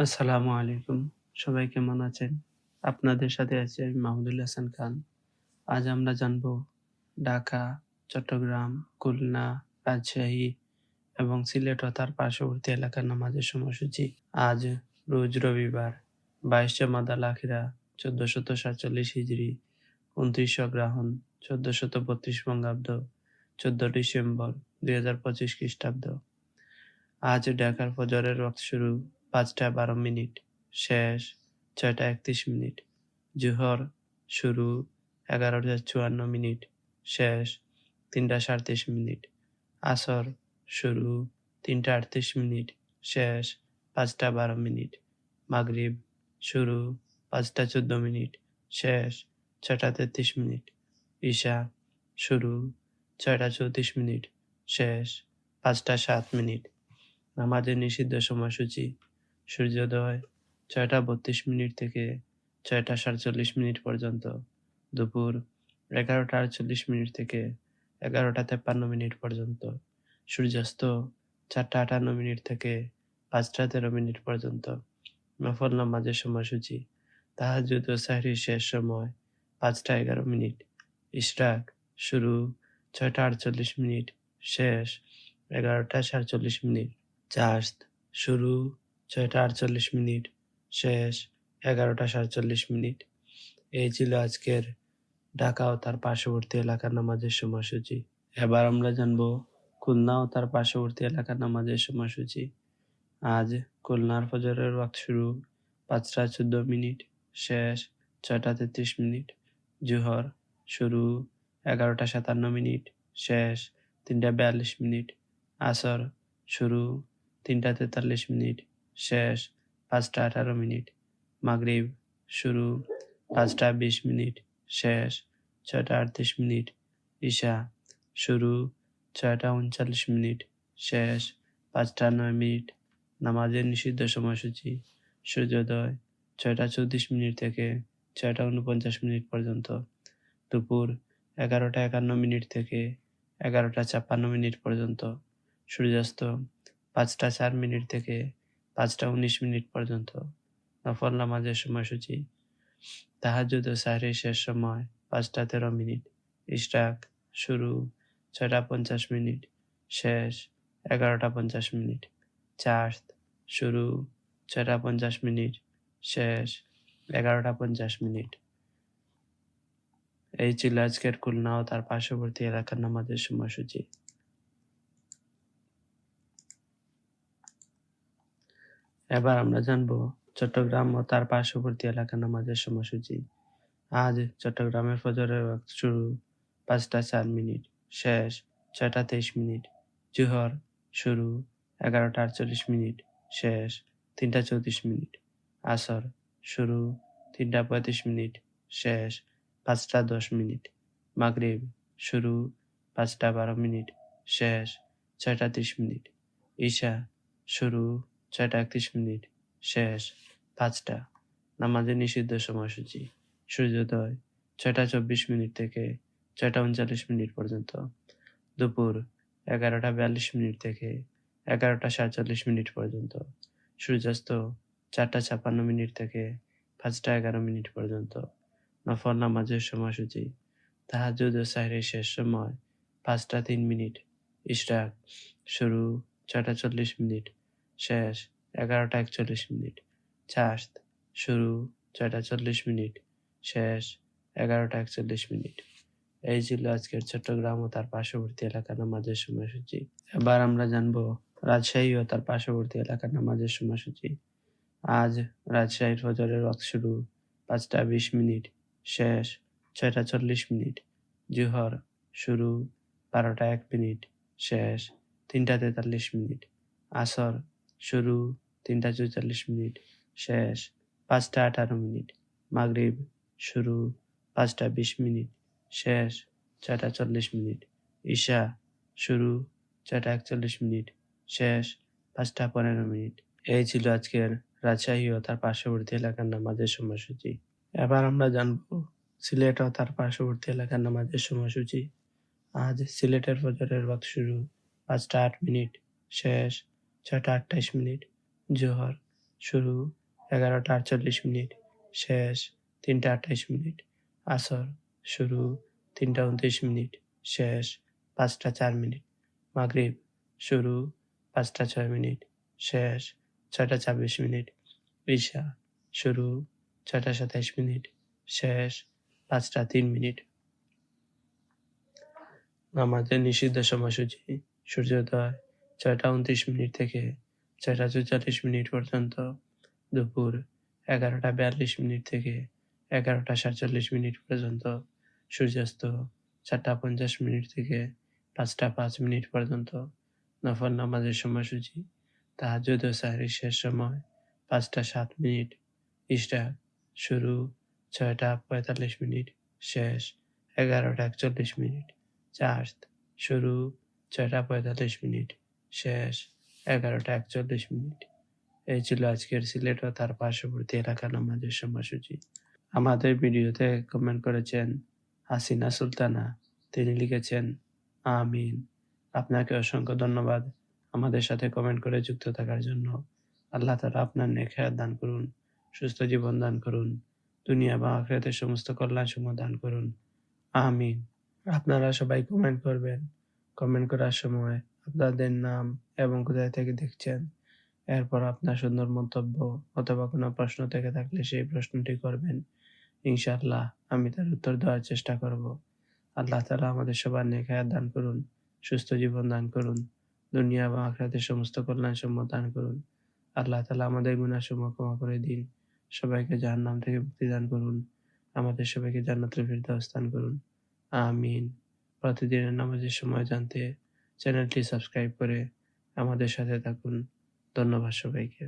আসসালামু আলাইকুম। সবাই কেমন আছেন? আপনাদের সাথে আছি আমি মাহমুদুল হাসান খান। আজ আমরা জানব ঢাকা, চট্টগ্রাম, খুলনা, রাজশাহী এবং সিলেট ও তার পার্শ্ববর্তী এলাকার নামাজের সময়সূচি। আজ রোজ রবিবার ২২ জমাদাল আখিরা ১৪৪৭ হিজরি ২৯ অগ্রহায়ণ ১৪৩২ বঙ্গাব্দ ১৪ ডিসেম্বর ২০২৫ খ্রিস্টাব্দ। আজ ঢাকার ফজরের ওয়াক্ত শুরু ৫টা ১২ মিনিট, শেষ ৬টা ৩১ মিনিট। জোহর শুরু ১১টা ৫৪ মিনিট, শেষ ৩টা ৩৭ মিনিট। আসর শুরু ৩টা ৩৮ মিনিট, শেষ ৫টা ১২ মিনিট। মাগরিব শুরু ৫টা ১৪ মিনিট, শেষ ৬টা ৩৩ মিনিট। ঈশা শুরু ৬টা ৩৪ মিনিট, শেষ ৫টা ৭ মিনিট। নামাজের নিষিদ্ধ সময়সূচি: সূর্যোদয় ৬টা ৩২ মিনিট থেকে ৬টা ৪৭ মিনিট পর্যন্ত, দুপুর ১১টা ৪৮ মিনিট থেকে ১১টা ৫৩ মিনিট পর্যন্ত, সূর্যাস্ত ৪টা ৫৮ মিনিট থেকে ৫টা ১৩ মিনিট পর্যন্ত। নফল নামাজের সময়সূচি: তাহাজ্জুদ ও সাহরির শেষ সময় ৫টা ১১ মিনিট। ইশরাক শুরু ৬টা ৪৮ মিনিট, শেষ ১১টা ৪৭ মিনিট। চার্জ শুরু ৬টা ৪৮ মিনিট, শেষ ১১টা ৪৭ মিনিট। এই ছিল আজকের ঢাকা ও তার পার্শ্ববর্তী এলাকার নামাজের সময়সূচি। এবার আমরা জানব খুলনা ও তার পার্শ্ববর্তী এলাকার নামাজের সময়সূচি। আজ খুলনার ফজরের ওয়াক্ত শুরু ৫টা ১৪ মিনিট, শেষ ৬টা ৩৩ মিনিট। জোহর শুরু ১১টা ৫৭ মিনিট, শেষ ৩টা ৪২ মিনিট। আসর শুরু ৩টা ৪৩ মিনিট, শেষ ৫টা ১৮ মিনিট। মাগরিব শুরু ৫টা ২০ মিনিট, শেষ ৬টা ৩৮ মিনিট। ঈশা শুরু ৬টা ৩৯ মিনিট, শেষ ৫টা ৯ মিনিট। নামাজের নিষিদ্ধ সময়সূচি: সূর্যোদয় ৬টা ৩৪ মিনিট থেকে ৬টা ৪৯ মিনিট পর্যন্ত, দুপুর ১১টা ৫১ মিনিট থেকে ১১টা ৫৬ মিনিট পর্যন্ত, সূর্যাস্ত ৫টা ৪ মিনিট থেকে ৫টা ১৯ মিনিট পর্যন্ত। নফল নামাজের সময়সূচি: তাহাজ্জুদ ও সাহরির শেষ সময় ৫টা ১৩ মিনিট। ইশরাক শুরু ৬টা ৫০ মিনিট, শেষ ১১টা ৫০ মিনিট। চার্জ শুরু ৬টা ৫০ মিনিট, শেষ ১১টা ৫০ মিনিট। এই ছিল আজকের খুলনা ও তার পার্শ্ববর্তী এলাকার নামাজের সময়সূচি। এবার আমরা জানব চট্টগ্রাম ও তার পার্শ্ববর্তী এলাকার নামাজের সময়সূচি। আজ চট্টগ্রামের ফজরের ওয়াক্ত শুরু ৫টা ৪ মিনিট, শেষ ৬টা ২৩ মিনিট। জোহর শুরু ১১টা ৪৮ মিনিট, শেষ ৩টা ৩৪ মিনিট। আসর শুরু ৩টা ৩৫ মিনিট, শেষ ৫টা ১০ মিনিট। মাগরিব শুরু ৫টা ১২ মিনিট, শেষ ৬টা ৩০ মিনিট। ঈশা শুরু ৬টা ৩১ মিনিট, শেষ ৫টা। নামাজের নিষিদ্ধ সময়সূচি: সূর্যোদয় ৬টা ২৪ মিনিট থেকে ৬টা ৩৯ মিনিট পর্যন্ত, দুপুর ১১টা ৪২ মিনিট থেকে ১১টা ৪৭ মিনিট পর্যন্ত, সূর্যাস্ত ৪টা ৫৬ মিনিট থেকে ৫টা ১১ মিনিট পর্যন্ত। নফল নামাজের সময়সূচি: তাহাজ্জুদ ও সাহরির শেষ সময় ৫টা ৩ মিনিট। ইশরাক শুরু ৬টা ৪০ মিনিট, শেষ ১১টা ৪১ মিনিট। চার্জ শুরু ৬টা ৪০ মিনিট, শেষ ১১টা ৪১ মিনিট। এই ছিল আজকের চট্টগ্রাম ও তার পার্শ্ববর্তী এলাকার নামাজের সময়সূচি। এবার আমরা জানব রাজশাহী ও তার পার্শ্ববর্তী এলাকার নামাজের সময়সূচি। আজ রাজশাহীর ফজরের ওয়াক্ত শুরু ৫টা ২০ মিনিট, শেষ ৬টা ৪০ মিনিট। জোহর শুরু ১২টা ১ মিনিট, শেষ ৩টা ৪৩ মিনিট। আসর শুরু ৩টা ৪৪ মিনিট, শেষ ৫টা ১৮ মিনিট। মাগরিব শুরু ৫টা ২০ মিনিট, শেষ ৬টা ৪০ মিনিট। ঈশা শুরু ৬টা ৪১ মিনিট, শেষ ৫টা ১৫ মিনিট। এই ছিল আজকের রাজশাহী ও তার পার্শ্ববর্তী এলাকার নামাজের সময়সূচি। এবার আমরা জানব সিলেট ও তার পার্শ্ববর্তী এলাকার নামাজের সময়সূচি। আজ সিলেটের ফজরের ওয়াক্ত শুরু ৫টা ৮ মিনিট, শেষ ৬টা ২৮ মিনিট। জোহর শুরু 11টা 48 মিনিট, শেষ 3টা 28 মিনিট। আসর শুরু 3টা 29 মিনিট, শেষ 5টা 4 মিনিট। মাগরিব শুরু 5টা 6 মিনিট, শেষ 6টা 26 মিনিট। ঈশা শুরু 6টা 27 মিনিট, শেষ 5টা 3 মিনিট। নামাজের নিষিদ্ধ সময়সূচি: সূর্যোদয় 6টা 29 মিনিট থেকে 6টা 44 মিনিট পর্যন্ত, দুপুর 11টা 42 মিনিট থেকে 11টা 47 মিনিট পর্যন্ত, সূর্যাস্ত 4টা 50 মিনিট থেকে 5টা 5 মিনিট পর্যন্ত। নফল নামাজের সময়সূচি: তাহাজ্জুদ ও সাহরির শেষ সময় 5টা 7 মিনিট, ইশরাক শুরু 6টা 45 মিনিট, শেষ 11টা 41 মিনিট, চার্জ শুরু 6টা 45 মিনিট, শেষ 11টা 41 মিনিট। এই ছিল আজকের সিলেট ও তার পার্শ্ববর্তী এলাকা নামাজের সময়সূচি। আমাদের ভিডিওতে কমেন্ট করেছেন হাসিনা সুলতানা, তিনি লিখেছেন আমিন। আপনাকে অসংখ্য ধন্যবাদ আমাদের সাথে কমেন্ট করে যুক্ত থাকার জন্য। আল্লাহ তাআলা আপনার নেক হায়াত দান করুন, সুস্থ জীবন দান করুন, দুনিয়া বা আখিরাতের সমস্ত কল্যাণ সমূহ দান করুন, আমিন। আপনারা সবাই কমেন্ট করবেন। কমেন্ট করার সময় আপনাদের নাম এবং কোথায় থেকে দেখছেন, এরপর আপনার সুন্দর মন্তব্য অথবা কোনো প্রশ্ন থেকে থাকলে সেই প্রশ্নটি করবেন। ইনশাআল্লাহ আমি তার উত্তর দেওয়ার চেষ্টা করব। আল্লাহ তাআলা আমাদের সবার নেক হায়াত দান করুন, সুস্থ জীবন দান করুন, দুনিয়া এবং আখিরাতের সমস্ত কল্যাণ সমূহ দান করুন। আল্লাহ তাআলা আমাদের গুনাহ সমূহ ক্ষমা করে দিন, সবাইকে জাহান্নাম থেকে মুক্তি দান করুন, আমাদের সবাইকে জান্নাতুল ফিরদাউস দান করুন, আমিন। প্রতিদিনের নামাজের সময় জানতে চ্যানেলটি সাবস্ক্রাইব করে আমাদের সাথে থাকুন। ধন্যবাদ সবাইকে।